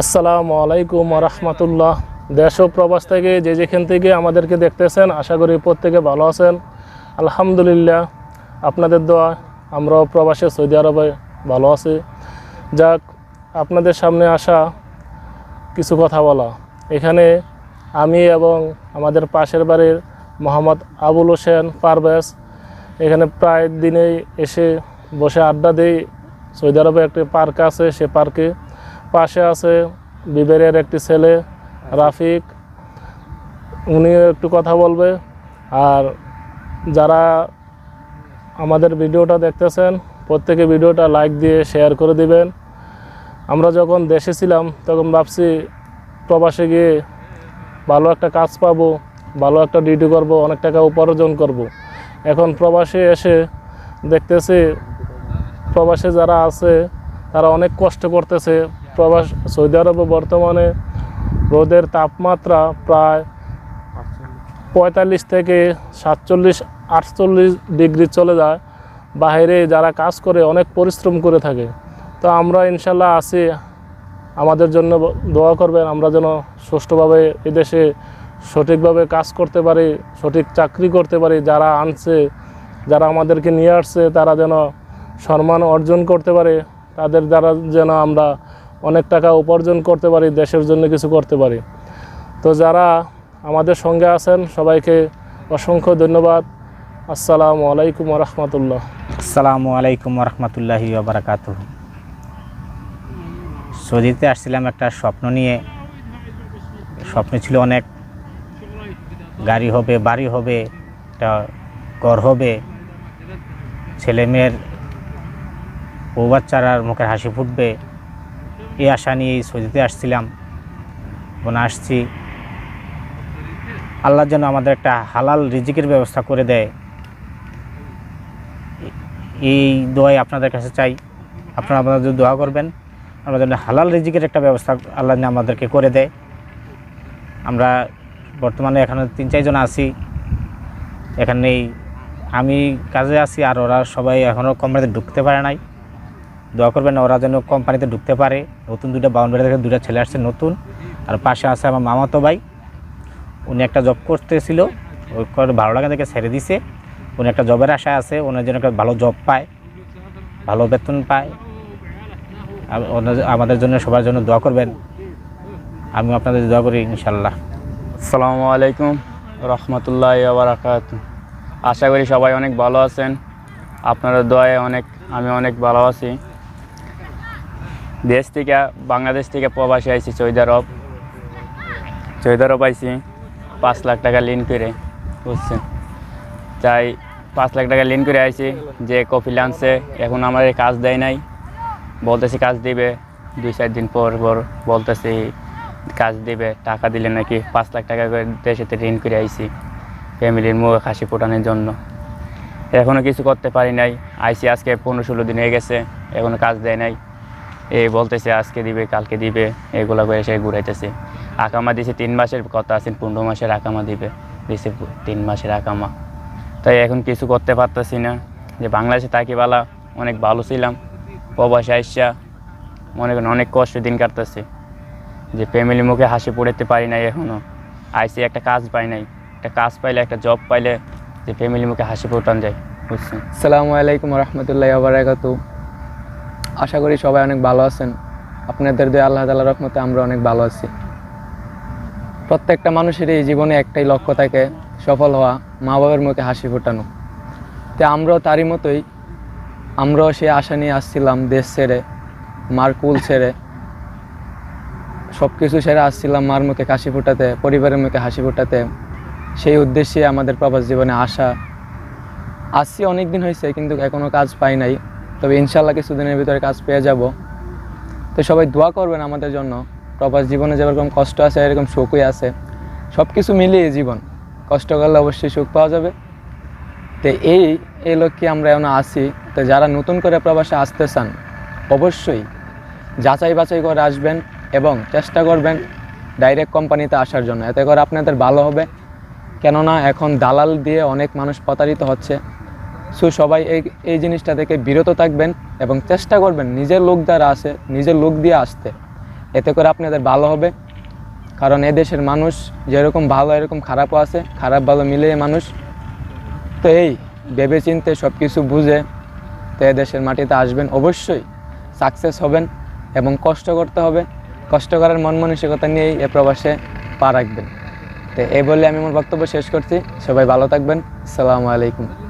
আসসালামু আলাইকুম রহমতুল্লাহ। দেশ ও প্রবাস থেকে যেখান থেকে আমাদেরকে দেখতেছেন, আশা করি প্রত্যেকে ভালো আছেন। আলহামদুলিল্লাহ, আপনাদের দোয়া আমরাও প্রবাসে সৌদি আরবে ভালো আছি। যাক, আপনাদের সামনে আসা কিছু কথা বলা। এখানে আমি এবং আমাদের পাশের বাড়ির মোহাম্মদ আবুল হোসেন পারভেজ এখানে প্রায় দিনেই এসে বসে আড্ডা দিই। সৌদি আরবে একটি পার্ক আছে, সে পার্কে পাশে আছে বিবেরের একটি ছেলে রাফিক, উনিও একটু কথা বলবে। আর যারা আমাদের ভিডিওটা দেখতেছেন, প্রত্যেকে ভিডিওটা লাইক দিয়ে শেয়ার করে দিবেন। আমরা যখন দেশে ছিলাম তখন ভাবছি প্রবাসে গিয়ে ভালো একটা কাজ পাবো, ভালো একটা ডিউটি করব, অনেক টাকা উপার্জন করব। এখন প্রবাসে এসে দেখতেছি প্রবাসে যারা আছে তারা অনেক কষ্ট করতেছে। সৌদি আরবে বর্তমানে রোদের তাপমাত্রা প্রায় 45 থেকে 47-48 ডিগ্রি চলে যায়। বাইরে যারা কাজ করে অনেক পরিশ্রম করে থাকে। তো আমরা ইনশাল্লাহ আছি, আমাদের জন্য দোয়া করবেন, আমরা যেন সুষ্ঠুভাবে এদেশে সঠিকভাবে কাজ করতে পারি, সঠিক চাকরি করতে পারি। যারা আনছে, যারা আমাদেরকে নিয়ে আসছে, তারা যেন সম্মান অর্জন করতে পারে, তাদের দ্বারা যেন আমরা অনেক টাকা উপার্জন করতে পারি, দেশের জন্য কিছু করতে পারি। তো যারা আমাদের সঙ্গে আছেন সবাইকে অসংখ্য ধন্যবাদ। আসসালামু আলাইকুম রহমতুল্লাহ। আসসালামু আলাইকুম রহমতুল্লাহি ওয়া বারাকাতুহু। সৌদিতে আসছিলাম একটা স্বপ্ন নিয়ে। স্বপ্ন ছিল অনেক গাড়ি হবে, বাড়ি হবে, একটা ঘর হবে, ছেলে মেয়ের বউ বাচ্চারার মুখের হাসি ফুটবে, এই আশা নিয়ে সৌদিতে আসছিলাম। ওখানে আসছি, আল্লাহ যেন আমাদের একটা হালাল রিজিকের ব্যবস্থা করে দেয়, এই দোয়াই আপনাদের কাছে চাই। আপনারা আমাদের দোয়া করবেন, আমরা যেন হালাল রিজিকের একটা ব্যবস্থা আল্লাহ আমাদেরকে করে দেয়। আমরা বর্তমানে এখানে 3-4 জন আছি। এখানেই আমি কাজে আছি, আর ওরা সবাই এখনও কোম্পানিতে ঢুকতে পারে নাই। দোয়া করবেন ওরা যেন কোম্পানিতে ঢুকতে পারে। নতুন 2টা বাউন্ডারি থেকে 2টা ছেলে আসছে নতুন। আর পাশে আছে আমার মামাতো ভাই, উনি একটা জব করতেছিল, ওই করে ভালো লাগা থেকে ছেড়ে দিছে। উনি একটা জবের আশায় আছে, ওনার জন্য একটা ভালো জব পায়, ভালো বেতন পায়। আমাদের জন্য সবার জন্য দোয়া করবেন, আমি আপনাদের দোয়া করি ইনশাল্লাহ। আসসালামু আলাইকুম রহমতুল্লাহি ওয়া বারাকাতুহু। আশা করি সবাই অনেক ভালো আছেন। আপনাদের দোয়ায় আমি অনেক ভালো আছি। বাংলাদেশ থেকে প্রবাসী আইছি সৌদি আরব আইছি 5 লাখ টাকা লিন করে, বুঝছেন। তাই 5 লাখ টাকা লিন করে আইছি। যে কফিল আনছে এখন আমাদের কাজ দেয় নাই, বলতেছি কাজ দিবে 2-4 দিন পর বলতেছি কাজ দিবে। টাকা দিলে নাকি 5 লাখ টাকা করে দেশেতে ঋণ করে আইছি ফ্যামিলির মুখে হাসি ফোটানোর জন্য। এখনও কিছু করতে পারি নাই। আইসি আজকে 15-16 দিন হয়ে গেছে, এখনও কাজ দেয় নাই। এই বলতেছে আজকে দিবে, কালকে দিবে, এগুলো করে এসে ঘুরাইতেছে। আকামা দিছে 3 মাসের কথা আছে, 15 মাসের আকামা দিছে 3 মাসের আকামা। তাই এখন কিছু করতে পারতেছি না। যে বাংলাদেশে থাকি বালা, অনেক ভালো ছিলাম। প্রবাসে আইসা মনে করেন অনেক কষ্ট দিন কাটতেছে, যে ফ্যামিলির মুখে হাসি পড়াতে পারি নাই। এখনও আইসি, একটা কাজ পাই নাই। একটা কাজ পাইলে, একটা জব পাইলে যে ফ্যামিলির মুখে হাসি ফোটান যায়, বুঝছেন। আসসালামু আলাইকুম রহমতুল্লাহি ওয়া বারাকাতুহু। আশা করি সবাই অনেক ভালো আছেন। আপনাদের দয়া, আল্লাহ তাআলার রহমতে আমরা অনেক ভালো আছি। প্রত্যেকটা মানুষের এই জীবনে একটাই লক্ষ্য থাকে, সফল হওয়া, মা বাবার মুখে হাসি ফোটানো। তো আমরাও তারই মতোই, আমরাও সে আশা নিয়ে আসছিলাম দেশ ছেড়ে, মার কুল ছেড়ে, সব কিছু ছেড়ে আসছিলাম মার মুখে হাসি ফোটাতে, পরিবারের মুখে হাসি ফোটাতে। সেই উদ্দেশ্যে আমাদের প্রবাস জীবনে আসা। আসছি অনেক দিন হয়েছে, কিন্তু এখনও কাজ পাই নাই। তবে ইনশাল্লাহ কিছুদিনের ভিতরে কাজ পেয়ে যাব। তো সবাই দোয়া করবেন আমাদের জন্য। প্রবাস জীবনে যেরকম কষ্ট আছে এরকম সুখই আছে, সব কিছু মিলিয়ে জীবন। কষ্ট করলে অবশ্যই সুখ পাওয়া যাবে। তো এই লক্ষ্যে আমরা এখন আসি। তো যারা নতুন করে প্রবাসে আসতে চান অবশ্যই যাচাই বাছাই করে আসবেন এবং চেষ্টা করবেন ডাইরেক্ট কোম্পানিতে আসার জন্য। এতে করে আপনাদের ভালো হবে, কেননা এখন দালাল দিয়ে অনেক মানুষ প্রতারিত হচ্ছে। সো সবাই এই জিনিসটা থেকে বিরত থাকবেন এবং চেষ্টা করবেন নিজের লোক দ্বারা নিজের লোক দিয়ে আসতে। এতে করে আপনাদের ভালো হবে। কারণ এদেশের মানুষ যেরকম ভালো এরকম খারাপও আছে, খারাপ ভালো মিলিয়ে মানুষ। তো এই ভেবে চিন্তে সব কিছু বুঝে তো এদেশের মাটিতে আসবেন, অবশ্যই সাকসেস হবেন এবং কষ্ট করতে হবে। কষ্ট করার মন মানসিকতা নিয়েই এ প্রবাসে পা রাখবেন। তো এই বলে আমি আমার বক্তব্য শেষ করছি। সবাই ভালো থাকবেন। আসসালামু আলাইকুম।